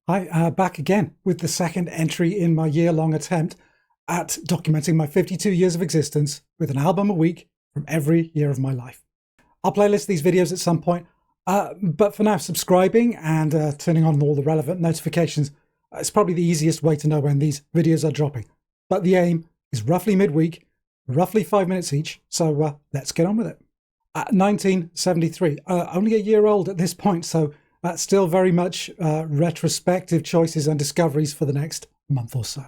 Hi, back again with the second entry in my year-long attempt at documenting my 52 years of existence with an album a week from every year of my life. I'll playlist these videos at some point, but for now, subscribing and turning on all the relevant notifications is probably the easiest way to know when these videos are dropping. But the aim is roughly midweek, roughly 5 minutes each, so let's get on with it. 1973, only a year old at this point, so still very much retrospective choices and discoveries for the next month or so.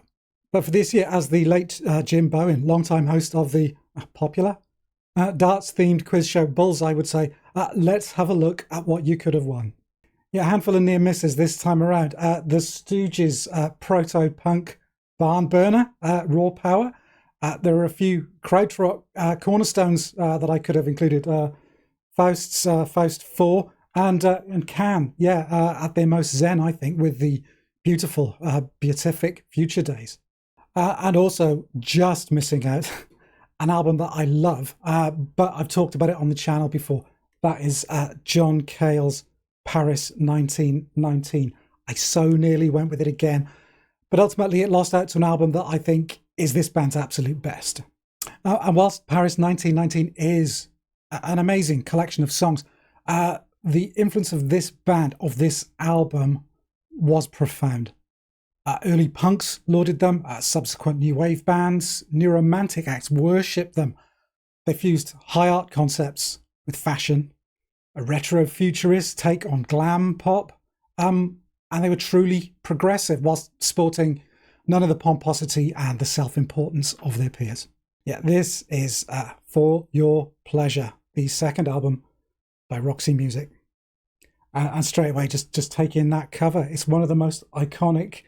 But for this year, as the late Jim Bowen, longtime host of the popular darts-themed quiz show Bullseye would say, let's have a look at what you could have won. Yeah, a handful of near misses this time around. The Stooges proto-punk barn burner, Raw Power. There are a few krautrock cornerstones that I could have included. Faust 4 and Can, at their most zen, I think, with the beautiful, beatific Future Days. And also just missing out an album that I love, but I've talked about it on the channel before. That is John Cale's Paris 1919. I so nearly went with it again, but ultimately it lost out to an album that I think is this band's absolute best. And whilst Paris 1919 is an amazing collection of songs, the influence of this band, of this album, was profound. Early punks lauded them, subsequent new wave bands, new romantic acts worshipped them. They fused high art concepts with fashion, a retro-futurist take on glam pop, and they were truly progressive whilst sporting none of the pomposity and the self-importance of their peers. Yeah, this is For Your Pleasure, the second album by Roxy Music. And straight away, just take in that cover. It's one of the most iconic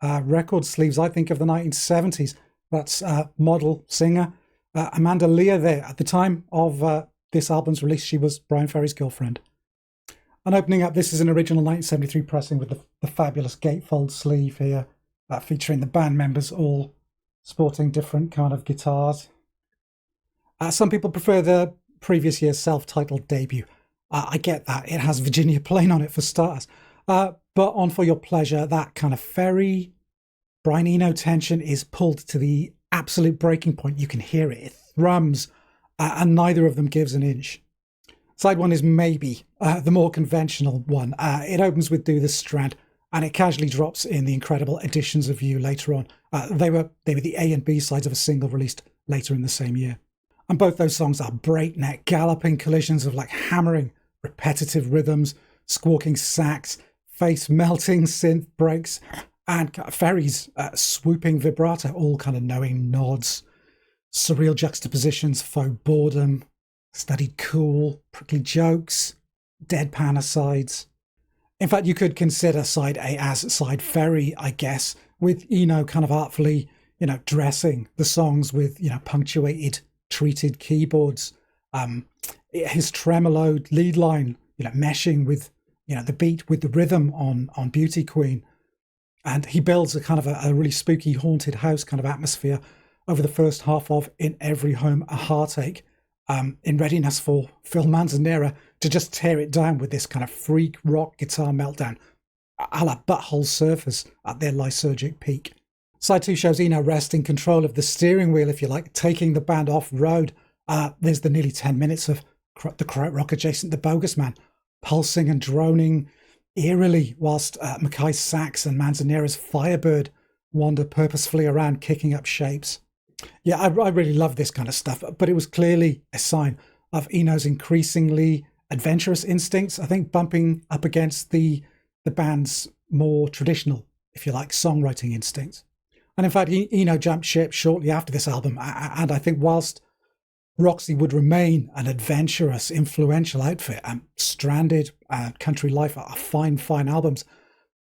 record sleeves, I think, of the 1970s. That's model, singer, Amanda Lear there. At the time of this album's release, she was Brian Ferry's girlfriend. And opening up, this is an original 1973 pressing with the fabulous gatefold sleeve here, featuring the band members all sporting different kind of guitars. Some people prefer the previous year's self-titled debut. I get that. It has Virginia Plain on it for starters. But on For Your Pleasure, that kind of fairy Brian Eno tension is pulled to the absolute breaking point. You can hear it. It thrums, and neither of them gives an inch. Side one is maybe the more conventional one. It opens with Do the Strand, and it casually drops in the incredible Editions of You later on. They were the A and B sides of a single released later in the same year. And both those songs are breakneck, galloping collisions of like hammering, repetitive rhythms, squawking sax, face-melting synth breaks, and Ferry's swooping vibrato, all kind of knowing nods, surreal juxtapositions, faux boredom, studied cool, prickly jokes, deadpan asides. In fact, you could consider side A as side Ferry, I guess, with Eno kind of artfully, dressing the songs with, punctuated, treated keyboards, his tremoloed lead line, meshing with, the beat with the rhythm on Beauty Queen. And he builds a kind of a really spooky, haunted house kind of atmosphere over the first half of In Every Home a Heartache, in readiness for Phil Manzanera to just tear it down with this kind of freak rock guitar meltdown, a la Butthole Surfers at their lysergic peak. Side 2 shows Eno wresting control of the steering wheel, if you like, taking the band off-road. There's the nearly 10 minutes of the krautrock adjacent The Bogus Man, pulsing and droning eerily, whilst Mackay's sax and Manzanera's Firebird wander purposefully around, kicking up shapes. Yeah, I really love this kind of stuff, but it was clearly a sign of Eno's increasingly adventurous instincts, I think bumping up against the band's more traditional, if you like, songwriting instincts. And in fact, Eno jumped ship shortly after this album, and I think whilst Roxy would remain an adventurous, influential outfit, and Stranded and Country Life are fine albums,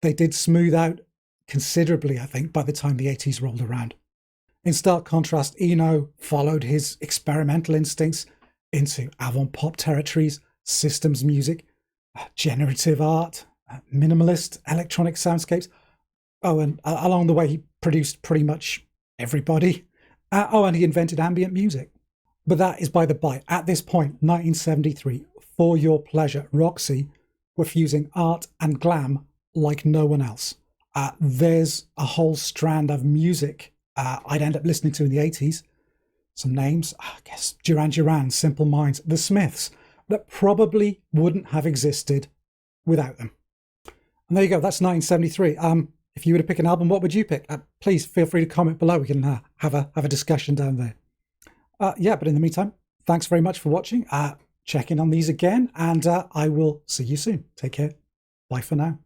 they did smooth out considerably, I think, by the time the 80s rolled around. In stark contrast, Eno followed his experimental instincts into avant-pop territories, systems music, generative art, minimalist electronic soundscapes. Oh, and along the way, he produced pretty much everybody. And he invented ambient music. But that is by the by. At this point, 1973, For Your Pleasure, Roxy were fusing art and glam like no one else. there's a whole strand of music I'd end up listening to in the 80s. Some names, I guess Duran Duran, Simple Minds, The Smiths, that probably wouldn't have existed without them. And there you go, that's 1973. If you were to pick an album, what would you pick? Please feel free to comment below. We can have a discussion down there. Yeah, but in the meantime, thanks very much for watching. Check in on these again, and I will see you soon. Take care. Bye for now.